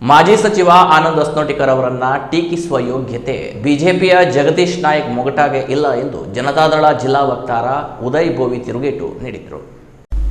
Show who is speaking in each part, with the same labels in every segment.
Speaker 1: ಮಾಜಿ ಸಚಿವ ಆನಂದ್ ಅಸ್ನೋಟಿಕರ್ ಅವರನ್ನ ಟೀಕಿಸುವ ಯೋಗ್ಯತೆ ಬಿಜೆಪಿಯ ಜಗದೀಶ್ ನಾಯಕ್ ಮೊಗಟಾಗೆ ಇಲ್ಲ ಎಂದು ಜನತಾದಳ ಜಿಲ್ಲಾ ವಕ್ತಾರ ಉದಯ್ ಬೋವಿ ತಿರುಗೇಟು ನೀಡಿದರು.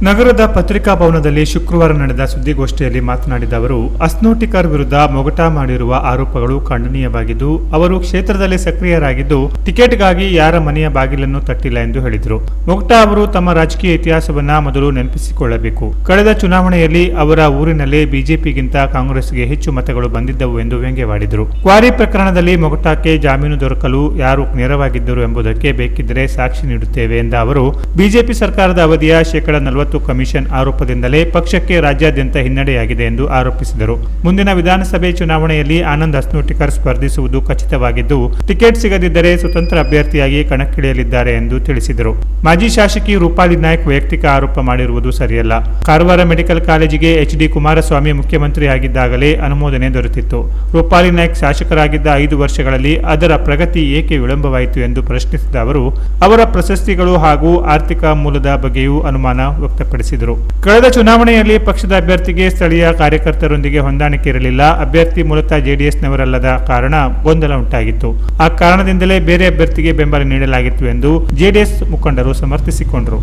Speaker 2: ನಗರದ ಪತ್ರಿಕಾ ಭವನದಲ್ಲಿ ಶುಕ್ರವಾರ ನಡೆದ ಸುದ್ದಿಗೋಷ್ಠಿಯಲ್ಲಿ ಮಾತನಾಡಿದ ಅವರು, ಅಸ್ನೋಟಿಕರ್ ವಿರುದ್ಧ ಮೊಗಟಾ ಮಾಡಿರುವ ಆರೋಪಗಳು ಖಂಡನೀಯವಾಗಿದ್ದು, ಅವರು ಕ್ಷೇತ್ರದಲ್ಲಿ ಸಕ್ರಿಯರಾಗಿದ್ದು ಟಿಕೆಟ್ಗಾಗಿ ಯಾರ ಮನೆಯ ಬಾಗಿಲನ್ನು ತಟ್ಟಿಲ್ಲ ಎಂದು ಹೇಳಿದರು. ಮೊಗಟಾ ಅವರು ತಮ್ಮ ರಾಜಕೀಯ ಇತಿಹಾಸವನ್ನ ಮೊದಲು ನೆನಪಿಸಿಕೊಳ್ಳಬೇಕು. ಕಳೆದ ಚುನಾವಣೆಯಲ್ಲಿ ಅವರ ಊರಿನಲ್ಲಿ ಬಿಜೆಪಿಗಿಂತ ಕಾಂಗ್ರೆಸ್ಗೆ ಹೆಚ್ಚು ಮತಗಳು ಬಂದಿದ್ದವು ಎಂದು ವ್ಯಂಗ್ಯವಾಡಿದರು. ಕ್ವಾರಿ ಪ್ರಕರಣದಲ್ಲಿ ಮೊಗಟಾಕ್ಕೆ ಜಾಮೀನು ದೊರಕಲು ಯಾರು ನೆರವಾಗಿದ್ದರು ಎಂಬುದಕ್ಕೆ ಬೇಕಿದ್ದರೆ ಸಾಕ್ಷಿ ನೀಡುತ್ತೇವೆ ಎಂದ ಅವರು, ಬಿಜೆಪಿ ಸರ್ಕಾರದ ಅವಧಿಯ ಶೇಕಡಾ 40 ಕಮಿಷನ್ ಆರೋಪದಿಂದಲೇ ಪಕ್ಷಕ್ಕೆ ರಾಜ್ಯಾದ್ಯಂತ ಹಿನ್ನಡೆಯಾಗಿದೆ ಎಂದು ಆರೋಪಿಸಿದರು. ಮುಂದಿನ ವಿಧಾನಸಭೆ ಚುನಾವಣೆಯಲ್ಲಿ ಆನಂದ್ ಅಸ್ನೋಟಿಕರ್ ಸ್ಪರ್ಧಿಸುವುದು ಖಚಿತವಾಗಿದ್ದು, ಟಿಕೆಟ್ ಸಿಗದಿದ್ದರೆ ಸ್ವತಂತ್ರ ಅಭ್ಯರ್ಥಿಯಾಗಿ ಕಣಕ್ಕಿಳಿಯಲಿದ್ದಾರೆ ಎಂದು ತಿಳಿಸಿದರು. ಮಾಜಿ ಶಾಸಕಿ ರೂಪಾಲಿ ನಾಯ್ಕ್ ವೈಯಕ್ತಿಕ ಆರೋಪ ಮಾಡಿರುವುದು ಸರಿಯಲ್ಲ. ಕಾರವಾರ ಮೆಡಿಕಲ್ ಕಾಲೇಜಿಗೆ ಎಚ್.ಡಿ. ಕುಮಾರಸ್ವಾಮಿ ಮುಖ್ಯಮಂತ್ರಿ ಆಗಿದ್ದಾಗಲೇ ಅನುಮೋದನೆ ದೊರೆತಿತ್ತು. ರೂಪಾಲಿ ನಾಯ್ಕ್ ಶಾಸಕರಾಗಿದ್ದ 5 ವರ್ಷಗಳಲ್ಲಿ ಅದರ ಪ್ರಗತಿ ಏಕೆ ವಿಳಂಬವಾಯಿತು ಎಂದು ಪ್ರಶ್ನಿಸಿದ ಅವರು, ಅವರ ಪ್ರಶಸ್ತಿಗಳು ಹಾಗೂ ಆರ್ಥಿಕ ಮೂಲದ ಬಗ್ಗೆಯೂ ಅನುಮಾನ ವ್ಯಕ್ತಪಡಿಸಿದರು. ಕಳೆದ ಚುನಾವಣೆಯಲ್ಲಿ ಪಕ್ಷದ ಅಭ್ಯರ್ಥಿಗೆ ಸ್ಥಳೀಯ ಕಾರ್ಯಕರ್ತರೊಂದಿಗೆ ಹೊಂದಾಣಿಕೆ ಇರಲಿಲ್ಲ. ಅಭ್ಯರ್ಥಿ ಮೂಲತಃ ಜೆಡಿಎಸ್ನವರಲ್ಲದ ಕಾರಣ ಗೊಂದಲ ಉಂಟಾಗಿತ್ತು. ಆ ಕಾರಣದಿಂದಲೇ ಬೇರೆ ಅಭ್ಯರ್ಥಿಗೆ ಬೆಂಬಲ ನೀಡಲಾಗಿತ್ತು ಎಂದು ಜೆಡಿಎಸ್ ಮುಖಂಡರು ಸಮರ್ಥಿಸಿಕೊಂಡರು.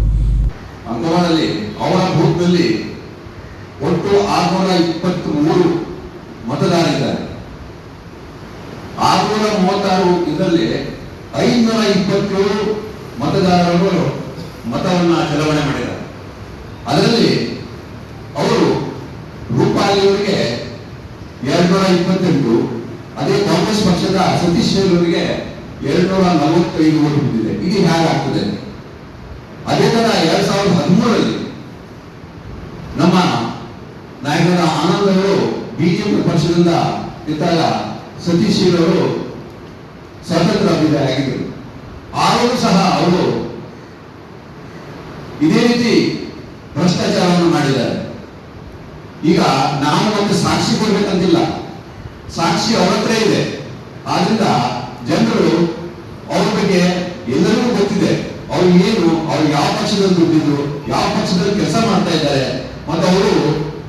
Speaker 3: ಅಂಗವಾಡಲ್ಲಿ ಅವರ ಬೂತ್ನಲ್ಲಿ ಒಟ್ಟು 623 ಮತದಾರರಿದ್ದಾರೆ. 636 ಇದರಲ್ಲಿ 527 ಮತದಾರರು ಮತವನ್ನು ಚಲಾವಣೆ ಮಾಡಿದ್ದಾರೆ. ಅದರಲ್ಲಿ ಅವರು ರೂಪಾಲಿಯವರಿಗೆ 228, ಅದೇ ಕಾಂಗ್ರೆಸ್ ಪಕ್ಷದ ಸತೀಶ್ ಅವರಿಗೆ 245 ಓಟು ಬಿದ್ದಿದೆ. ಇದು ಹೇಗಾಗ್ತದೆ? ಅದೇ ತರ 2013ರಲ್ಲಿ ನಮ್ಮ ನಾಯಕರ ಆನಂದ್ ಅವರು ಬಿಜೆಪಿ ಪಕ್ಷದಿಂದ ಇದ್ದಾಗ ಸತೀಶ್ ಅವರು ಸ್ವತಂತ್ರ ಅಭ್ಯರ್ಥಿಯಾಗಿದ್ದರು. ಆದರೂ ಸಹ ಅವರು ಇದೇ ರೀತಿ ಭ್ರಷ್ಟಾಚಾರವನ್ನು ಮಾಡಿದ್ದಾರೆ. ಈಗ ನಾವು ಒಂದು ಸಾಕ್ಷಿ ಕೊಡ್ಬೇಕಂತಿಲ್ಲ, ಸಾಕ್ಷಿ ಅವರ ಹತ್ರ ಇದೆ. ಆದ್ರಿಂದ ಜನರು ಅವ್ರ ಬಗ್ಗೆ ಎಲ್ಲರಿಗೂ ಗೊತ್ತಿದೆ. ಅವ್ರು ಏನು, ಅವ್ರು ಯಾವ ಪಕ್ಷದಲ್ಲಿ ದುಡ್ಡಿದ್ರು, ಯಾವ ಪಕ್ಷದಲ್ಲಿ ಕೆಲಸ ಮಾಡ್ತಾ ಇದ್ದಾರೆ, ಮತ್ತು ಅವರು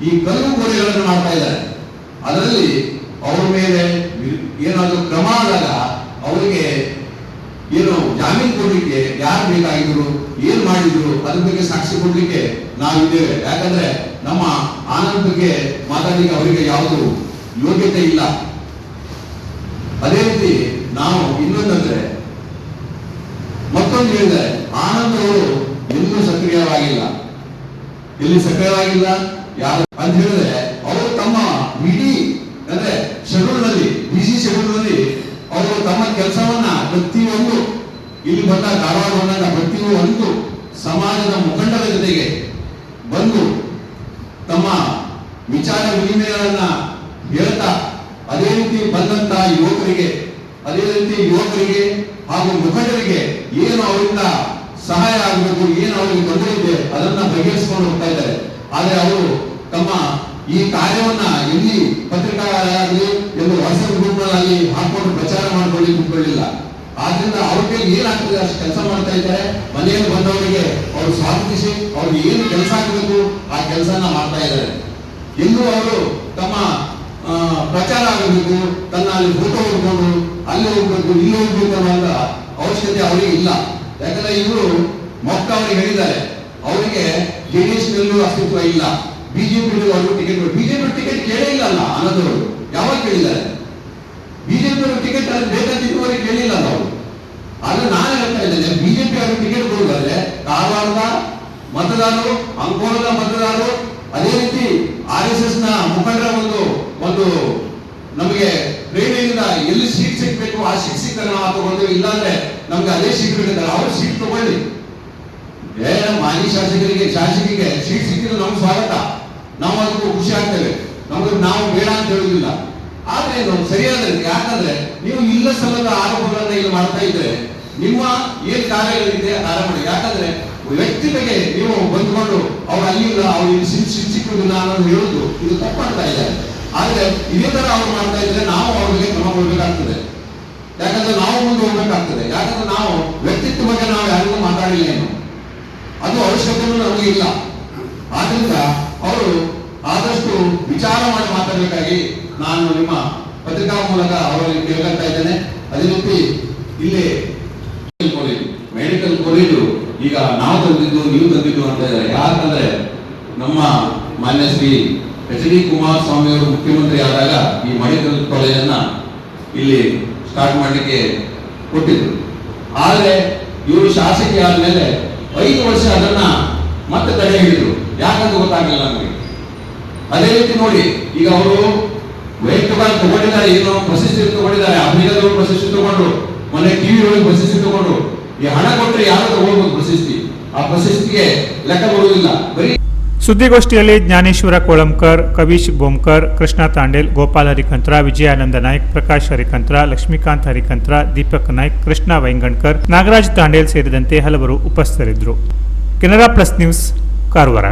Speaker 3: ಈ ಕಲ್ಲು ಗೋಡೆಗಳನ್ನು ಮಾಡ್ತಾ ಇದ್ದಾರೆ. ಅದರಲ್ಲಿ ಅವ್ರ ಮೇಲೆ ಏನಾದರೂ ಕ್ರಮ ಆದಾಗ ಅವರಿಗೆ ಏನು ಜಾಮೀನು ಕೊಡ್ಲಿಕ್ಕೆ ಯಾರು ಬೇಕಾಗಿದ್ರು, ಏನ್ ಮಾಡಿದ್ರು, ಅದ್ರ ಬಗ್ಗೆ ಸಾಕ್ಷಿ ಕೊಡ್ಲಿಕ್ಕೆ ನಾವಿದ್ದೇವೆ. ಯಾಕಂದ್ರೆ ನಮ್ಮ ಆನಂದ್ ಬಗ್ಗೆ ಮಾತಾಡಲಿಕ್ಕೆ ಅವರಿಗೆ ಯಾವುದು ಯೋಗ್ಯತೆ ಇಲ್ಲ. ಅದೇ ರೀತಿ ನಾವು ಇನ್ನೊಂದಂದ್ರೆ ಮತ್ತೊಂದು ಹೇಳಿದರೆ, ಆನಂದ್ ಅವರು ಎಲ್ಲೂ ಸಕ್ರಿಯವಾಗಿಲ್ಲ. ಎಲ್ಲಿ ಸಕ್ರಿಯವಾಗಿಲ್ಲ ಯಾರು ಅಂತ ಹೇಳಿದ್ರೆ, ಅವರು ತಮ್ಮ ಇಡೀ ಅಂದ್ರೆ ಶೆಡ್ಯೂಲ್ ನಲ್ಲಿ, ಬಿಸಿ ಶೆಡ್ಯೂಲ್ ನಲ್ಲಿ ಅವರು ತಮ್ಮ ಕೆಲಸವನ್ನ ಪ್ರತಿಯೊಂದು ಇಲ್ಲಿ ಬಂದ ಕಾರವಾರ ಬಂದಾಗ ಪ್ರತಿಯೊಂದು ಸಮಾಜದ ಮುಖಂಡರ ಜೊತೆಗೆ ಬಂದು ತಮ್ಮ ವಿಚಾರ ವಿನಿಮಯಗಳನ್ನ ಹೇಳ್ತಾ, ಅದೇ ರೀತಿ ಬಂದಂತ ಯುವಕರಿಗೆ ಹಾಗೂ ಮುಖಂಡರಿಗೆ ಏನು ಅವರಿಂದ ಸಹಾಯ ಆಗಬೇಕು, ಏನು ಅವರಿಗೆ ತೊಂದರೆ ಇದೆ ಅದನ್ನ ಬಗೆಹರಿಸಿಕೊಂಡು ಹೋಗ್ತಾ ಇದ್ದಾರೆ. ಆದ್ರೆ ಅವರು ತಮ್ಮ ಈ ಕಾರ್ಯವನ್ನ ಎಲ್ಲಿ ಪತ್ರಿಕಾಗಲಿ ಎಂದು ವಾಟ್ಸ್ಆಪ್ ಗ್ರೂಪ್ಗಳಲ್ಲಿ ಹಾಕೊಂಡು ಪ್ರಚಾರ ಮಾಡಿಕೊಳ್ಳಿ ಕುತ್ಕೊಳ್ಳಿಲ್ಲ. ಆದ್ರಿಂದ ಅವ್ರ ಕೈಲಿ ಏನಾಗ್ತದೆ ಅಷ್ಟು ಕೆಲಸ ಮಾಡ್ತಾ ಇದ್ದಾರೆ. ಮನೆಯಲ್ಲಿ ಬಂದವರಿಗೆ ಅವರು ಸ್ವಾಗತಿಸಿ ಅವ್ರಿಗೆ ಏನು ಕೆಲಸ ಆಗಬೇಕು ಆ ಕೆಲಸನ ಮಾಡ್ತಾ ಇದ್ದಾರೆ. ಎಲ್ಲೂ ಅವರು ತಮ್ಮ ಪ್ರಚಾರ ಆಗಬೇಕು, ತನ್ನ ಅಲ್ಲಿ ಫೋಟೋ ಹೊಡ್ಕೊಂಡು ಅಲ್ಲಿ ಹೋಗ್ಬೇಕು, ಇಲ್ಲಿ ಹೋಗ್ಬೇಕು ಅನ್ನೋ ಅವಶ್ಯಕತೆ ಅವರಿಗೆ ಇಲ್ಲ. ಯಾಕಂದ್ರೆ ಇವರು ಮೊಕ್ಕ ಅವರಿಗೆ ಹೇಳಿದ್ದಾರೆ, ಅವರಿಗೆ ಜೆಡಿಎಸ್ ನಲ್ಲೂ ಅಸ್ತಿತ್ವ ಇಲ್ಲ, ಬಿಜೆಪಿ ಅವರು ಟಿಕೆಟ್ ಕೇಳೇ ಇಲ್ಲ ಅಲ್ಲ. ಆನಂದವರು ಯಾವಾಗ ಕೇಳಿದ್ದಾರೆ? ಬಿಜೆಪಿ ಅವರು ಟಿಕೆಟ್ ಬೇಕಂತಿದ್ದವರಿಗೆ ಕೇಳಿಲ್ಲ ನಾವು. ಆದ್ರೆ ನಾನು ಹೇಳ್ತಾ ಇದ್ದೇನೆ, ಬಿಜೆಪಿ ಅವರು ಟಿಕೆಟ್ ಕೊಡುವುದಾದ್ರೆ ಕಾರವಾರದ ಮತದಾರರು, ಅಂಕೋಲದ ಮತದಾರರು, ಅದೇ ರೀತಿ RSS ನ ಮುಖಂಡರ ಒಂದು ನಮಗೆ ಪ್ರೇರಣೆಯಿಂದ ಎಲ್ಲಿ ಸೀಟ್ ಸಿಗ್ಬೇಕು ಆ ಸೀಟ್ ಸಿಗ್ತಾರೆ ನಾವು ತಗೊಂಡು, ಇಲ್ಲಾಂದ್ರೆ ನಮ್ಗೆ ಅದೇ ಸೀಟ್ ಬೇಕಿದ್ದಾರೆ, ಅವ್ರು ಸೀಟ್ ತಗೊಳ್ಳಿ. ಮಾಜಿ ಶಾಸಕರಿಗೆ ಸೀಟ್ ಸಿಕ್ಕಿದ್ರೆ ನಮ್ಗೆ ಸ್ವಾಗತ, ನಾವು ಅದಕ್ಕೂ ಖುಷಿ ಆಗ್ತೇವೆ. ನಾವು ಬೇಡ ಅಂತ ಹೇಳುದಿಲ್ಲ. ಆದ್ರೆ ಸರಿಯಾದ ರೀತಿ, ಯಾಕಂದ್ರೆ ನೀವು ಇಲ್ಲ ಸಲ್ಲದ ಆರೋಪಗಳನ್ನ ಇಲ್ಲಿ ಮಾಡ್ತಾ ಇದ್ರೆ ನಿಮ್ಮ ಏನ್ ಕಾರ್ಯಗಳಿದೆ ಕಾರ್ಯ ಮಾಡಿ. ಯಾಕಂದ್ರೆ ವ್ಯಕ್ತಿ ಬಗ್ಗೆ ನೀವು ಬಂದ್ಕೊಂಡು ಅವ್ರು ಅಲ್ಲಿಲ್ಲ, ಅವ್ರು ಇಲ್ಲಿ ಸಿಕ್ಕುದಿಲ್ಲ ಅನ್ನೋದು ಹೇಳುದು ಇದು ತಪ್ಪು ಮಾಡ್ತಾ ಇದ್ದಾರೆ. ಆದ್ರೆ ಇದೇ ತರ ಅವ್ರು ಮಾಡ್ತಾ ಇದ್ರೆ ನಾವು ಅವ್ರಿಗೆ ಕ್ರಮ ಕೊಡ್ಬೇಕಾಗ್ತದೆ. ಯಾಕಂದ್ರೆ ನಾವು ಮುಂದೆ ಹೋಗ್ಬೇಕಾಗ್ತದೆ. ಯಾಕಂದ್ರೆ ನಾವು ವ್ಯಕ್ತಿತ್ವ ಬಗ್ಗೆ ನಾವು ಯಾರಿಗೂ ಮಾತಾಡಿಲ್ಲ, ಏನು ಅದು ಅವಶ್ಯಕತೆ ನಮಗೆ ಇಲ್ಲ. ಆದ್ರಿಂದ ಅವರು ಆದಷ್ಟು ವಿಚಾರ ಮಾಡಿ ಮಾತಾಡಬೇಕಾಗಿ ನಾನು ನಿಮ್ಮ ಪತ್ರಿಕಾ ಮೂಲಕ ಅವರಲ್ಲಿ ಕೇಳ್ತಾ ಇದ್ದೇನೆ. ಅದೇ ರೀತಿ ಇಲ್ಲಿ ಮೆಡಿಕಲ್ ಕಾಲೇಜು ಈಗ ನಾವು ತಂದಿದ್ದು ನೀವು ತಂದಿದ್ದು ಅಂತ ಇದ್ದಾರೆ. ಯಾಕಂದ್ರೆ ನಮ್ಮ ಮಾನ್ಯ ಶ್ರೀ ಎಚ್ ಡಿ ಕುಮಾರಸ್ವಾಮಿ ಅವರು ಮುಖ್ಯಮಂತ್ರಿ ಆದಾಗ ಈ ಮೆಡಿಕಲ್ ಕಾಲೇಜನ್ನ ಇಲ್ಲಿ ಸ್ಟಾರ್ಟ್ ಮಾಡಲಿಕ್ಕೆ ಕೊಟ್ಟಿದ್ರು. ಆದರೆ ಇವರು ಶಾಸಕಿ ಆದ್ಮೇಲೆ 5 ವರ್ಷ ಅದನ್ನ ಮತ್ತೆ ತಡೆ ಹಿಡಿದ್ರು. ಯಾಕಂತ ಗೊತ್ತಾಗಲಿಲ್ಲ ನಮಗೆ. ಅದೇ ರೀತಿ ನೋಡಿ, ಈಗ ಅವರು ವೈಯಕ್ತಿಕವಾಗಿ ತಗೊಂಡಿದ್ದಾರೆ, ಏನೋ ಪ್ರಶಸ್ತಿ ತಗೊಂಡಿದ್ದಾರೆ, ಅಭಿನಯದವರು ಪ್ರಶಸ್ತಿ ತಗೊಂಡ್ರು, ಮೊನ್ನೆ ಟಿವಿ ಒಳಗೆ ಪ್ರಶಸ್ತಿ ತಗೊಂಡ್ರು. ಈ ಹಣ ಕೊಟ್ಟರೆ ಯಾರು ತಗೊಳ್ಬಹುದು ಪ್ರಶಸ್ತಿ, ಆ ಪ್ರಶಸ್ತಿಗೆ ಲೆಕ್ಕ ಕೊಡುವುದಿಲ್ಲ. ಬರೀ
Speaker 2: ಸುದ್ದಿಗೋಷ್ಠಿಯಲ್ಲಿ ಜ್ಞಾನೇಶ್ವರ ಕೋಳಂಕರ್, ಕವೀಶ್ ಬೋಮ್ಕರ್, ಕೃಷ್ಣ ತಾಂಡೇಲ್, ಗೋಪಾಲ್ ಹರಿಕಂತ್ರ, ವಿಜಯಾನಂದ ನಾಯ್ಕ್, ಪ್ರಕಾಶ್ ಹರಿಕಂತ್ರ, ಲಕ್ಷ್ಮೀಕಾಂತ್ ಹರಿಕಂತ್ರ, ದೀಪಕ್ ನಾಯ್ಕ್, ಕೃಷ್ಣ ವೈಂಗಣ್ಕರ್, ನಾಗರಾಜ್ ತಾಂಡೇಲ್ ಸೇರಿದಂತೆ ಹಲವರು ಉಪಸ್ಥಿತರಿದ್ದರು. Canara plus news, Karwar.